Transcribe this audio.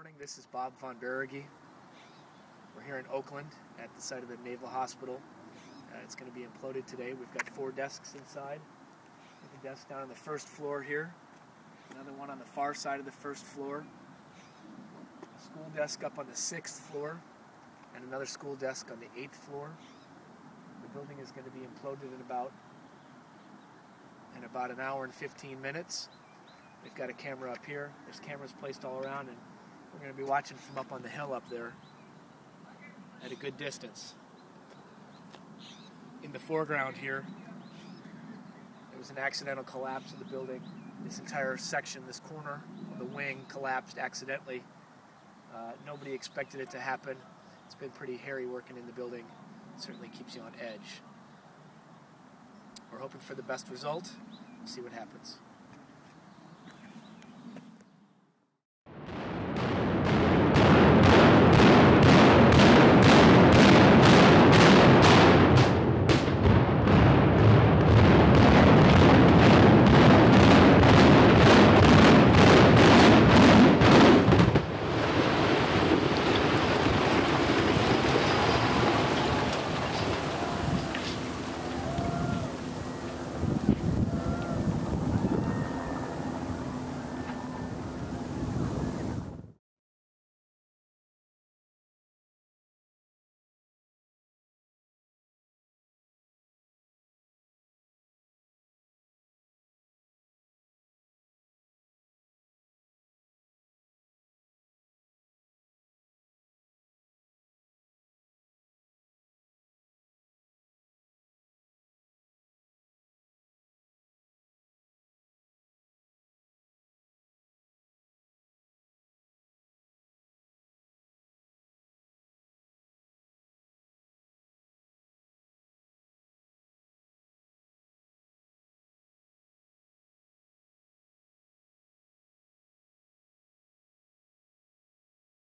morning, this is Bob von Beregi. We're here in Oakland at the site of the Naval Hospital. It's going to be imploded today. We've got 4 desks inside. There's a desk down on the first floor here. Another one on the far side of the first floor. A school desk up on the 6th floor. And another school desk on the 8th floor. The building is going to be imploded in about an hour and 15 minutes. We've got a camera up here. There's cameras placed all around, and we're going to be watching from up on the hill up there at a good distance. In the foreground here, there was an accidental collapse of the building. This entire section, this corner of the wing, collapsed accidentally. Nobody expected it to happen. It's been pretty hairy working in the building. It certainly keeps you on edge. We're hoping for the best result. We'll see what happens.